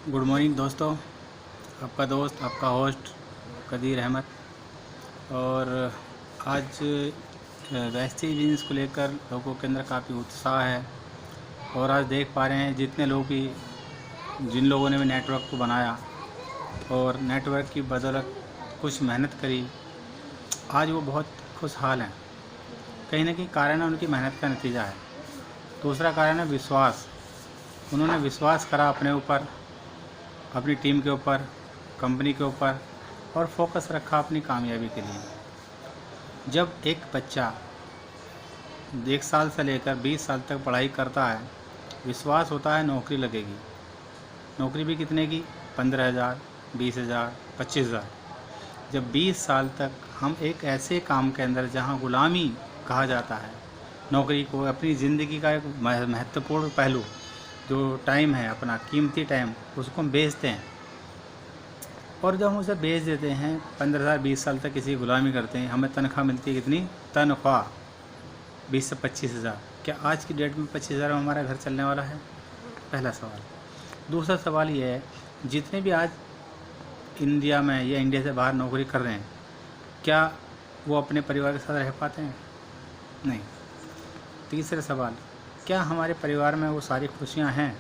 Good morning दोस्तों। आपका दोस्त आपका होस्ट कदीर अहमद। और आज वैसे बिजनेस को लेकर लोगों के अंदर काफ़ी उत्साह है। और आज देख पा रहे हैं जितने लोग भी जिन लोगों ने भी नेटवर्क को बनाया और नेटवर्क की बदौलत कुछ मेहनत करी, आज वो बहुत खुशहाल हैं। कहीं ना कहीं कारण है उनकी मेहनत का नतीजा है। दूसरा कारण है विश्वास। उन्होंने विश्वास करा अपने ऊपर, अपनी टीम के ऊपर, कंपनी के ऊपर, और फोकस रखा अपनी कामयाबी के लिए। जब एक बच्चा 1 साल से लेकर 20 साल तक पढ़ाई करता है, विश्वास होता है नौकरी लगेगी। नौकरी भी कितने की? 15,000, 20,000, 25,000। जब 20 साल तक हम एक ऐसे काम के अंदर जहां गुलामी कहा जाता है नौकरी को, अपनी ज़िंदगी का एक महत्वपूर्ण पहलू जो टाइम है, अपना कीमती टाइम, उसको हम बेचते हैं। और जब हम उसे बेच देते हैं, 15,000 20 साल तक किसी की गुलामी करते हैं, हमें तनख्वाह मिलती है कितनी? तनख्वाह 20 से 25,000। क्या आज की डेट में 25,000 में हमारा घर चलने वाला है? पहला सवाल। दूसरा सवाल ये है, जितने भी आज इंडिया में या इंडिया से बाहर नौकरी कर रहे हैं, क्या वो अपने परिवार के साथ रह पाते हैं? नहीं। तीसरा सवाल, क्या हमारे परिवार में वो सारी खुशियां हैं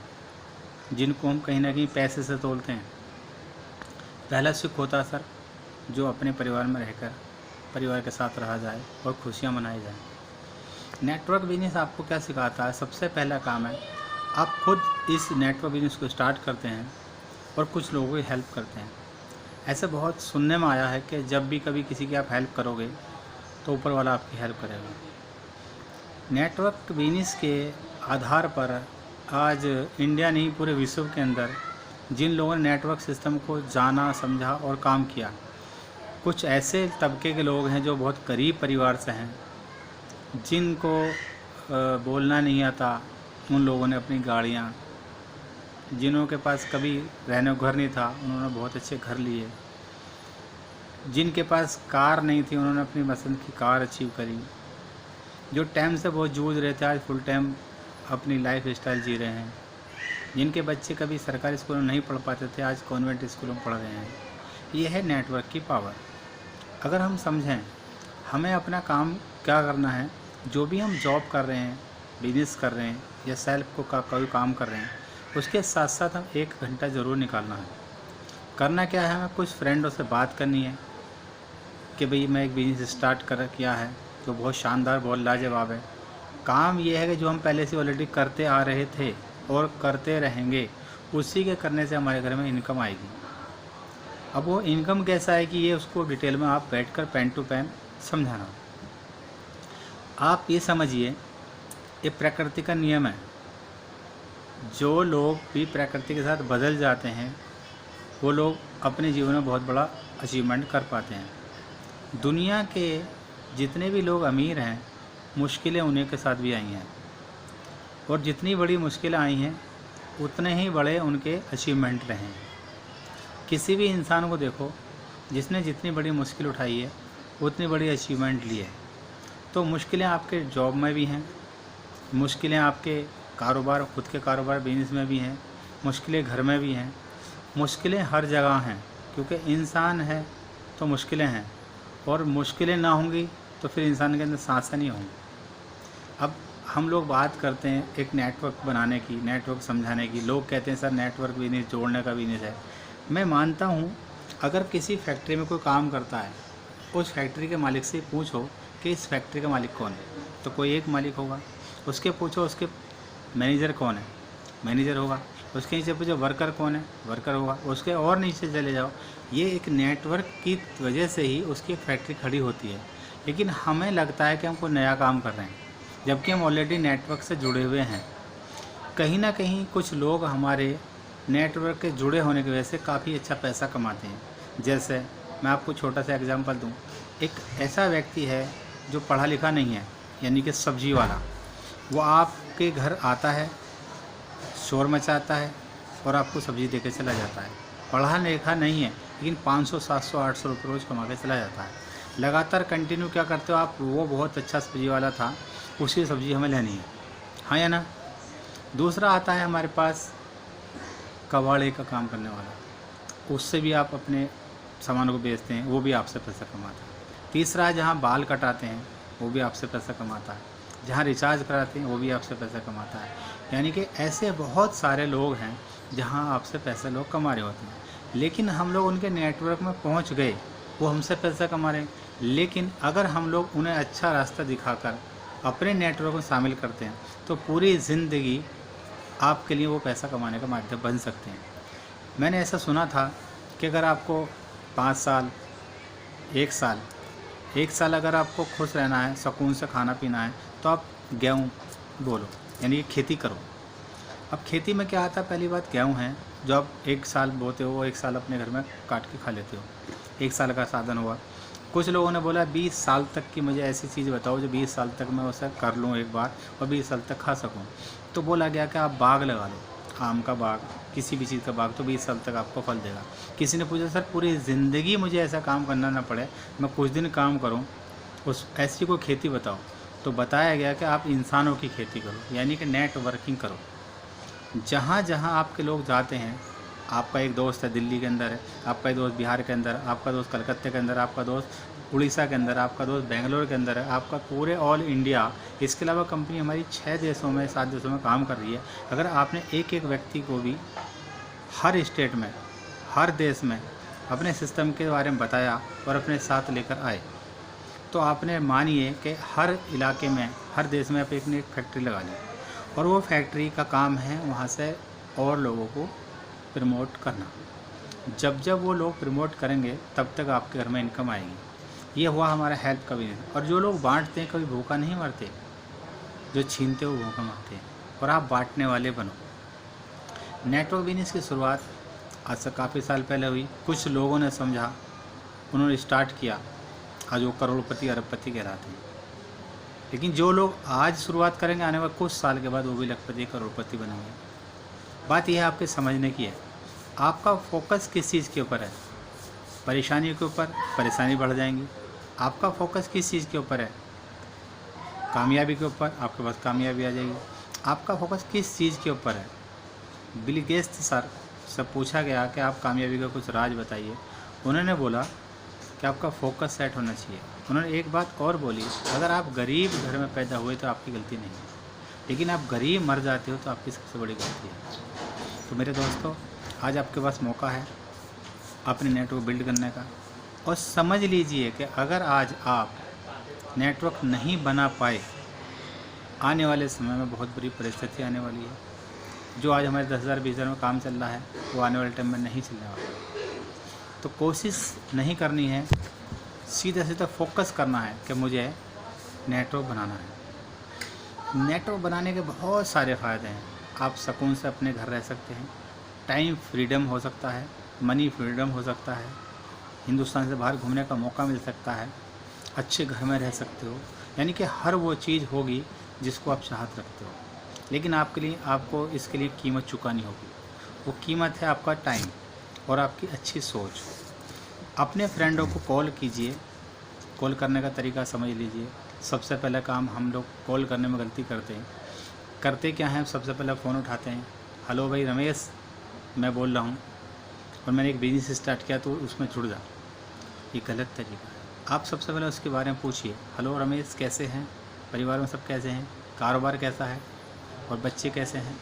जिनको हम कहीं ना कहीं पैसे से तोलते हैं? पहला सुख होता है सर, जो अपने परिवार में रहकर परिवार के साथ रहा जाए और खुशियां मनाई जाए। नेटवर्क बिजनेस आपको क्या सिखाता है? सबसे पहला काम है, आप खुद इस नेटवर्क बिजनेस को स्टार्ट करते हैं और कुछ लोगों की हेल्प करते हैं। ऐसे बहुत सुनने में आया है कि जब भी कभी किसी की आप हेल्प करोगे तो ऊपर वाला आपकी हेल्प करेगा। नेटवर्क बिजनेस के आधार पर आज इंडिया नहीं, पूरे विश्व के अंदर जिन लोगों ने नेटवर्क सिस्टम को जाना, समझा और काम किया, कुछ ऐसे तबके के लोग हैं जो बहुत गरीब परिवार से हैं, जिनको बोलना नहीं आता, उन लोगों ने अपनी गाड़ियाँ, जिनों के पास कभी रहने को घर नहीं था, उन्होंने बहुत अच्छे घर लिए, जिनके पास कार नहीं थी, उन्होंने अपनी पसंद की कार अचीव करी, जो टाइम से बहुत जूझ रहे थे, आज फुल टाइम अपनी लाइफ स्टाइल जी रहे हैं, जिनके बच्चे कभी सरकारी स्कूलों में नहीं पढ़ पाते थे, आज कॉन्वेंट स्कूलों में पढ़ रहे हैं। ये है नेटवर्क की पावर। अगर हम समझें हमें अपना काम क्या करना है, जो भी हम जॉब कर रहे हैं, बिजनेस कर रहे हैं या सेल्फ को कोई काम कर रहे हैं, उसके साथ साथ हम 1 घंटा ज़रूर निकालना है। करना क्या है, हमें कुछ फ्रेंडों से बात करनी है कि भाई मैं एक बिजनेस स्टार्ट किया है जो बहुत शानदार, बहुत लाजवाब है। काम ये है कि जो हम पहले से ऑलरेडी करते आ रहे थे और करते रहेंगे, उसी के करने से हमारे घर में इनकम आएगी। अब वो इनकम कैसा है कि ये उसको डिटेल में आप बैठकर पेन टू पेन समझाना। आप ये समझिए, ये प्रकृति का नियम है। जो लोग भी प्रकृति के साथ बदल जाते हैं, वो लोग अपने जीवन में बहुत बड़ा अचीवमेंट कर पाते हैं। दुनिया के जितने भी लोग अमीर हैं, मुश्किलें उन्हीं के साथ भी आई हैं, और जितनी बड़ी मुश्किलें आई हैं उतने ही बड़े उनके अचीवमेंट रहे हैं। किसी भी इंसान को देखो, जिसने जितनी बड़ी मुश्किल उठाई है उतनी बड़ी अचीवमेंट ली है। तो मुश्किलें आपके जॉब में भी हैं, मुश्किलें आपके कारोबार, खुद के कारोबार बिजनेस में भी हैं, मुश्किलें घर में भी हैं, मुश्किलें हर जगह हैं, क्योंकि इंसान है तो मुश्किलें हैं, और मुश्किलें ना होंगी तो फिर इंसान के अंदर सांस नहीं होंगी। अब हम लोग बात करते हैं एक नेटवर्क बनाने की, नेटवर्क समझाने की। लोग कहते हैं सर नेटवर्क बिजनेस जोड़ने का बिजनेस है। मैं मानता हूँ, अगर किसी फैक्ट्री में कोई काम करता है, उस फैक्ट्री के मालिक से पूछो कि इस फैक्ट्री का मालिक कौन है, तो कोई एक मालिक होगा। उसके पूछो उसके मैनेजर कौन है, मैनेजर होगा। उसके नीचे पूछो वर्कर कौन है, वर्कर होगा। उसके और नीचे चले जाओ, ये एक नेटवर्क की वजह से ही उसकी फैक्ट्री खड़ी होती है। लेकिन हमें लगता है कि हम कोई नया काम कर रहे हैं, जबकि हम ऑलरेडी नेटवर्क से जुड़े हुए हैं। कहीं ना कहीं कुछ लोग हमारे नेटवर्क के जुड़े होने की वजह से काफ़ी अच्छा पैसा कमाते हैं। जैसे मैं आपको छोटा सा एग्जांपल दूं, एक ऐसा व्यक्ति है जो पढ़ा लिखा नहीं है, यानी कि सब्जी वाला। वो आपके घर आता है, शोर मचाता है और आपको सब्ज़ी देकर चला जाता है। पढ़ा लिखा नहीं है, लेकिन 500, 700, 800 रुपये रोज़ कमा के चला जाता है। लगातार कंटिन्यू क्या करते हो आप? वो बहुत अच्छा सब्ज़ी वाला था, उसकी सब्ज़ी हमें लेनी है, हाँ या ना। दूसरा आता है हमारे पास कबाड़े का काम करने वाला, उससे भी आप अपने सामान को बेचते हैं, वो भी आपसे पैसा कमाता है। तीसरा, जहाँ बाल कटाते हैं वो भी आपसे पैसा कमाता है, जहाँ रिचार्ज कराते हैं वो भी आपसे पैसा कमाता है। यानी कि ऐसे बहुत सारे लोग हैं जहाँ आपसे पैसा लोग कमा रहे होते हैं, लेकिन हम लोग उनके नेटवर्क में पहुँच गए, वो हमसे पैसा कमा रहे हैं। लेकिन अगर हम लोग उन्हें अच्छा रास्ता दिखाकर अपने नेटवर्क में शामिल करते हैं तो पूरी ज़िंदगी आपके लिए वो पैसा कमाने का माध्यम बन सकते हैं। मैंने ऐसा सुना था कि अगर आपको 5 साल, 1 साल अगर आपको खुश रहना है, सुकून से खाना पीना है, तो आप गेहूँ बोलो, यानी कि खेती करो। अब खेती में क्या आता है, पहली बात गेहूँ है जो आप 1 साल बोते हो, वो 1 साल अपने घर में काट के खा लेते हो, 1 साल का साधन हुआ। कुछ लोगों ने बोला 20 साल तक की मुझे ऐसी चीज़ बताओ जो 20 साल तक मैं उसे कर लूँ एक बार और 20 साल तक खा सकूँ। तो बोला गया कि आप बाग लगा लो, आम का बाग, किसी भी चीज़ का बाग, तो 20 साल तक आपको फल देगा। किसी ने पूछा सर पूरी ज़िंदगी मुझे ऐसा काम करना ना पड़े, मैं कुछ दिन काम करूँ, उस ऐसी कोई खेती बताओ। तो बताया गया कि आप इंसानों की खेती करो, यानी कि नेटवर्किंग करो। जहाँ जहाँ आपके लोग जाते हैं, आपका एक दोस्त है दिल्ली के अंदर है, आपका एक दोस्त बिहार के अंदर, आपका दोस्त कलकत्ते के अंदर, आपका दोस्त उड़ीसा के अंदर, आपका दोस्त बेंगलोर के अंदर है, आपका पूरे ऑल इंडिया, इसके अलावा कंपनी हमारी 6 देशों में 7 देशों में काम कर रही है। अगर आपने एक एक व्यक्ति को भी हर स्टेट में, हर देश में अपने सिस्टम के बारे में बताया और अपने साथ लेकर आए, तो आपने मानिए कि हर इलाके में, हर देश में आप एक न एक फैक्ट्री लगा ली, और वो फैक्ट्री का काम है वहाँ से और लोगों को प्रमोट करना। जब जब वो लोग प्रमोट करेंगे तब तक आपके घर में इनकम आएगी। ये हुआ हमारा हेल्प का बिजनेस। और जो लोग बांटते हैं कभी भूखा नहीं मरते, जो छीनते हो भूखा मरते हैं। और आप बांटने वाले बनो। नेटवर्क बिजनेस की शुरुआत आज से काफ़ी साल पहले हुई। कुछ लोगों ने समझा, उन्होंने स्टार्ट किया, आज वो करोड़पति अरबपति कहलाते हैं। लेकिन जो लोग आज शुरुआत करेंगे, आने वाले कुछ साल के बाद वो भी लखपति करोड़पति बनेंगे। बात यह है आपके समझने की है, आपका फोकस किस चीज़ के ऊपर है। परेशानी के ऊपर, परेशानी बढ़ जाएंगी। आपका फोकस किस चीज़ के ऊपर है, कामयाबी के ऊपर, आपके पास कामयाबी आ जाएगी। आपका फोकस किस चीज़ के ऊपर है। बिल गेट्स सर से पूछा गया कि आप कामयाबी का कुछ राज बताइए। उन्होंने बोला कि आपका फोकस सेट होना चाहिए। उन्होंने एक बात और बोली, अगर आप गरीब घर में पैदा हुए तो आपकी गलती नहीं है, लेकिन आप गरीब मर जाते हो तो आपकी सबसे बड़ी गलती है। तो मेरे दोस्तों, आज आपके पास मौका है अपने नेटवर्क बिल्ड करने का। और समझ लीजिए कि अगर आज आप नेटवर्क नहीं बना पाए, आने वाले समय में बहुत बुरी परिस्थिति आने वाली है। जो आज हमारे 10,000 20,000 में काम चल रहा है, वो आने वाले टाइम में नहीं चलने वाला। तो कोशिश नहीं करनी है, सीधा सीधा फोकस करना है कि मुझे नेटवर्क बनाना है। नेटवर्क बनाने के बहुत सारे फ़ायदे हैं। आप सुकून से अपने घर रह सकते हैं, टाइम फ्रीडम हो सकता है, मनी फ्रीडम हो सकता है, हिंदुस्तान से बाहर घूमने का मौका मिल सकता है, अच्छे घर में रह सकते हो। यानी कि हर वो चीज़ होगी जिसको आप चाहते रखते हो। लेकिन आपके लिए, आपको इसके लिए कीमत चुकानी होगी। वो कीमत है आपका टाइम और आपकी अच्छी सोच। अपने फ्रेंडों को कॉल कीजिए। कॉल करने का तरीका समझ लीजिए। सबसे पहला काम हम लोग कॉल करने में गलती करते क्या हैं, सबसे पहले फ़ोन उठाते हैं, हेलो भाई रमेश मैं बोल रहा हूँ और मैंने एक बिज़नेस स्टार्ट किया तो उसमें जुड़ जा। ये गलत तरीका है। आप सबसे पहले उसके बारे में पूछिए, हेलो रमेश कैसे हैं, परिवार में सब कैसे हैं, कारोबार कैसा है और बच्चे कैसे हैं,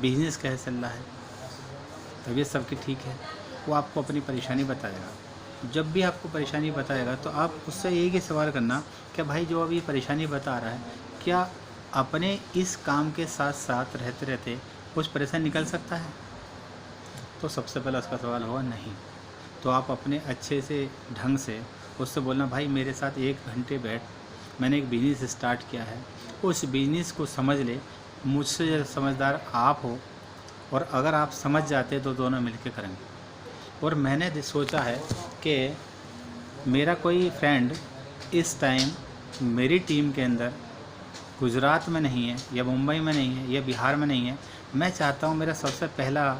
बिज़नेस कैसे चल रहा है, तबीयत सबकी ठीक है। वो आपको अपनी परेशानी बताएगा। जब भी आपको परेशानी बताएगा तो आप उससे एक ही सवाल करना कि भाई जो अभी परेशानी बता रहा है, क्या अपने इस काम के साथ साथ रहते रहते कुछ परेशानी निकल सकता है। तो सबसे पहला उसका सवाल होगा नहीं। तो आप अपने अच्छे से ढंग से उससे बोलना, भाई मेरे साथ 1 घंटे बैठ, मैंने एक बिज़नेस स्टार्ट किया है, उस बिज़नेस को समझ ले, मुझसे ज़्यादा समझदार आप हो और अगर आप समझ जाते तो दोनों मिलकर करेंगे। और मैंने सोचा है कि मेरा कोई फ्रेंड इस टाइम मेरी टीम के अंदर गुजरात में नहीं है या मुंबई में नहीं है या बिहार में नहीं है। मैं चाहता हूँ मेरा सबसे पहला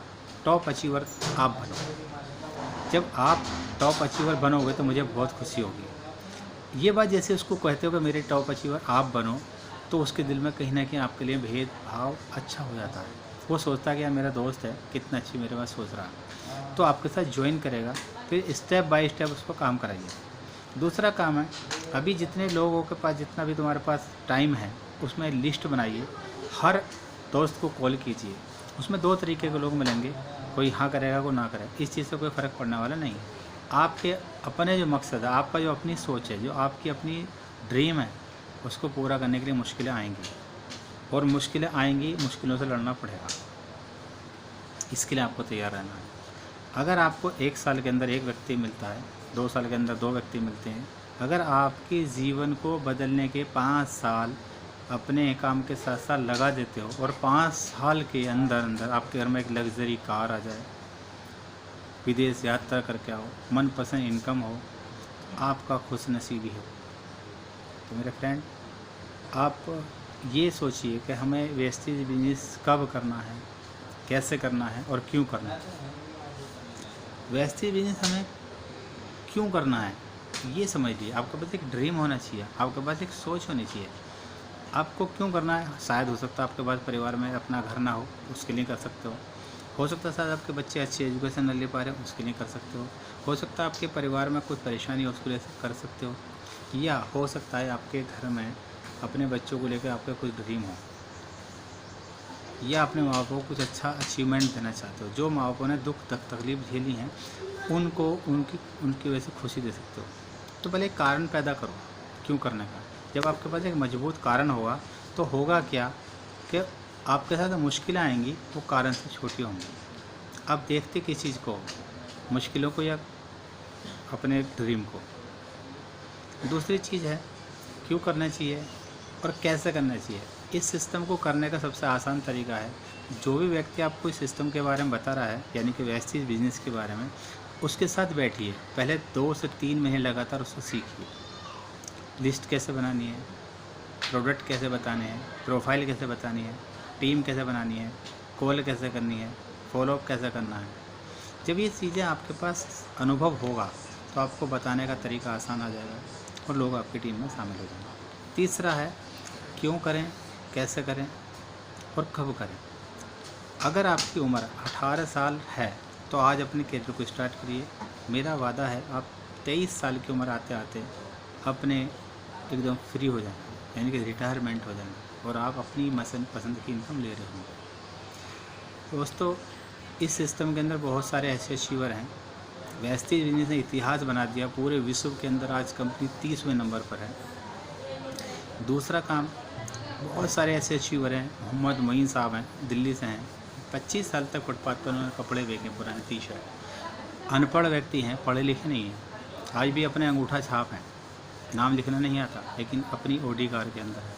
टॉप अचीवर आप बनो। जब आप टॉप अचीवर बनोगे तो मुझे बहुत खुशी होगी। ये बात जैसे उसको कहते हो कि मेरे टॉप अचीवर आप बनो, तो उसके दिल में कहीं ना कहीं आपके लिए भेदभाव अच्छा हो जाता है। वो सोचता है कि यार मेरा दोस्त है, कितना अच्छी मेरे पास सोच रहा है, तो आपके साथ ज्वाइन करेगा। फिर स्टेप बाय स्टेप उसको काम कराइए। दूसरा काम है, अभी जितने लोगों के पास, जितना भी तुम्हारे पास टाइम है, उसमें लिस्ट बनाइए। हर दोस्त को कॉल कीजिए। उसमें 2 तरीके के लोग मिलेंगे, कोई हाँ करेगा, कोई ना करेगा। इस चीज़ से कोई फ़र्क पड़ने वाला नहीं है। आपके अपने जो मकसद है, आपका जो अपनी सोच है, जो आपकी अपनी ड्रीम है, उसको पूरा करने के लिए मुश्किलें आएंगी, और मुश्किलें आएंगी, मुश्किलों से लड़ना पड़ेगा। इसके लिए आपको तैयार रहना है। अगर आपको 1 साल के अंदर 1 व्यक्ति मिलता है, 2 साल के अंदर 2 व्यक्ति मिलते हैं, अगर आपके जीवन को बदलने के 5 साल अपने काम के साथ साथ लगा देते हो, और 5 साल के अंदर अंदर आपके घर में एक लग्जरी कार आ जाए, विदेश यात्रा करके आओ, मनपसंद इनकम हो, आपका खुश नसीबी हो। तो मेरे फ्रेंड, आप ये सोचिए कि हमें वेस्टेज बिजनेस कब करना है, कैसे करना है और क्यों करना है। वेस्टेज बिजनेस हमें क्यों करना है ये समझिए। आपके पास एक ड्रीम होना चाहिए, आपके पास एक सोच होनी चाहिए। आपको क्यों करना है, शायद हो सकता है आपके पास परिवार में अपना घर ना हो, उसके लिए कर सकते हो सकता है शायद आपके बच्चे अच्छी एजुकेशन न ले पा रहे हो, उसके लिए कर सकते हो सकता है आपके परिवार में कुछ परेशानी हो, उसके लिए कर सकते हो, या हो सकता है आपके घर में अपने बच्चों को लेकर आपका कुछ ड्रीम हो, या अपने माँ बापों को कुछ अच्छा अचीवमेंट देना चाहते हो। जो माँ बापों ने दुख तकलीफ झेली हैं, उनको उनकी वजह से खुशी दे सकते हो। तो पहले एक कारण पैदा करो क्यों करने का। जब आपके पास एक मजबूत कारण होगा तो होगा क्या कि आपके साथ मुश्किलें आएंगी, वो कारण से छोटी होंगी। आप देखते किस चीज़ को, मुश्किलों को या अपने ड्रीम को। दूसरी चीज़ है क्यों करना चाहिए और कैसे करना चाहिए। इस सिस्टम को करने का सबसे आसान तरीका है, जो भी व्यक्ति आपको इस सिस्टम के बारे में बता रहा है, यानी कि वेस्टेज बिजनेस के बारे में, उसके साथ बैठिए। पहले 2 से 3 महीने लगातार उससे सीखिए। लिस्ट कैसे बनानी है, प्रोडक्ट कैसे बताने हैं, प्रोफाइल कैसे बतानी है, टीम कैसे बनानी है, कॉल कैसे करनी है, फॉलोअप कैसे करना है। जब ये चीज़ें आपके पास अनुभव होगा तो आपको बताने का तरीका आसान आ जाएगा और लोग आपकी टीम में शामिल हो जाएंगे। तीसरा है क्यों करें, कैसे करें और कब करें। अगर आपकी उम्र 18 साल है तो आज अपने करियर को स्टार्ट करिए। मेरा वादा है आप 23 साल की उम्र आते आते अपने एकदम फ्री हो जाएंगे, यानी कि रिटायरमेंट हो जाएंगे, और आप अपनी पसंद की इनकम ले रहे होंगे। दोस्तों, इस सिस्टम के अंदर बहुत सारे ऐसे अचीवर हैं। वेस्टेज बिजनेस ने इतिहास बना दिया पूरे विश्व के अंदर। आज कंपनी 30वें नंबर पर है। दूसरा काम, बहुत सारे ऐसे अचीवर हैं। मोहम्मद मोइन साहब हैं, दिल्ली से हैं। 25 साल तक फुटपाथ पर उन्होंने कपड़े बेचे, पुराने टी शर्ट। अनपढ़ व्यक्ति हैं, पढ़े लिखे नहीं हैं, आज भी अपने अंगूठा छाप हैं। नाम लिखना नहीं आता, लेकिन अपनी ओडी कार के अंदर है।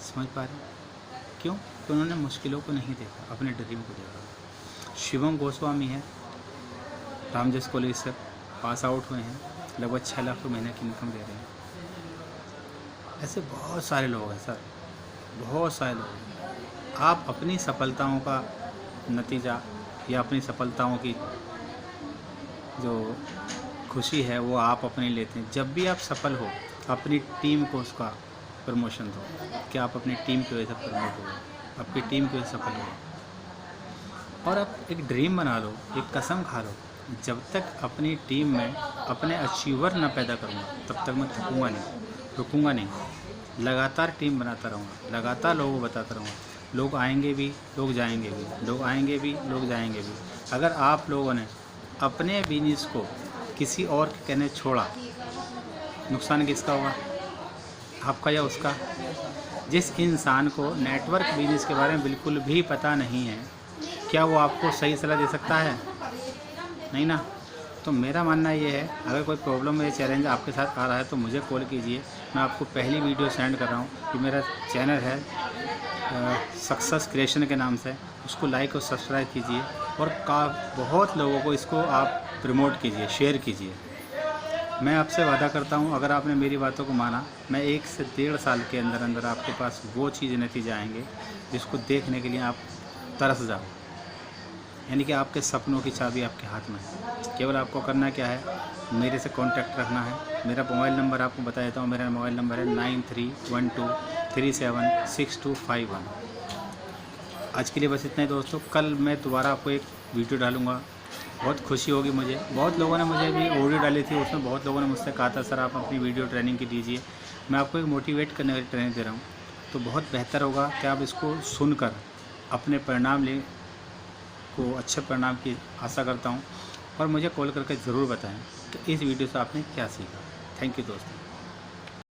समझ पा रहे हैं क्यों? तो उन्होंने मुश्किलों को नहीं देखा, अपने ड्रीम को देखा। शिवम गोस्वामी है, रामजस कॉलेज से पास आउट हुए हैं, लगभग 6 लाख रुपये महीने की इनकम दे रहे हैं। ऐसे बहुत सारे लोग हैं सर, बहुत सारे लोग हैं। आप अपनी सफलताओं का नतीजा या अपनी सफलताओं की जो खुशी है वो आप अपने लेते हैं। जब भी आप सफल हो, अपनी टीम को उसका प्रमोशन दो कि आप अपनी टीम की वजह से प्रमोट हो, आपकी टीम की वजह से सफल हो। और आप एक ड्रीम बना लो, एक कसम खा लो, जब तक अपनी टीम में अपने अचीवर ना पैदा करूँगा तब तक मैं थकूँगा नहीं, रुकूँगा नहीं। लगातार टीम बनाता रहूँगा, लगातार लोगों को बताता रहूँगा। लोग आएंगे भी, लोग जाएंगे भी, लोग आएंगे भी, लोग जाएंगे भी। अगर आप लोगों ने अपने बिजनेस को किसी और के कहने छोड़ा, नुकसान किसका होगा, आपका या उसका? जिस इंसान को नेटवर्क बिजनेस के बारे में बिल्कुल भी पता नहीं है, क्या वो आपको सही सलाह दे सकता है? नहीं ना। तो मेरा मानना ये है, अगर कोई प्रॉब्लम या चैलेंज आपके साथ आ रहा है तो मुझे कॉल कीजिए। मैं आपको पहली वीडियो सेंड कर रहा हूँ कि मेरा चैनल है सक्सेस क्रिएशन के नाम से, उसको लाइक और सब्सक्राइब कीजिए, और बहुत लोगों को इसको आप प्रमोट कीजिए, शेयर कीजिए। मैं आपसे वादा करता हूँ, अगर आपने मेरी बातों को माना, मैं 1 से 1.5 साल के अंदर अंदर आपके पास वो चीज़ नतीजे आएंगे जिसको देखने के लिए आप तरस जाओ। यानी कि आपके सपनों की चाबी आपके हाथ में है। केवल आपको करना क्या है, मेरे से कांटेक्ट रखना है। मेरा मोबाइल नंबर आपको बता देता हूँ। मेरा मोबाइल नंबर है 9312376251। आज के लिए बस इतना ही दोस्तों। कल मैं दोबारा आपको एक वीडियो डालूँगा, बहुत खुशी होगी मुझे। बहुत लोगों ने मुझे भी ऑडियो डाली थी, उसमें बहुत लोगों ने मुझसे कहा था सर आप अपनी वीडियो ट्रेनिंग की दीजिए। मैं आपको एक मोटिवेट करने वाली ट्रेनिंग दे रहा हूँ, तो बहुत बेहतर होगा कि आप इसको सुनकर अपने परिणाम लें को अच्छे परिणाम की आशा करता हूँ। और मुझे कॉल करके ज़रूर बताएं कि इस वीडियो से आपने क्या सीखा। थैंक यू दोस्तों।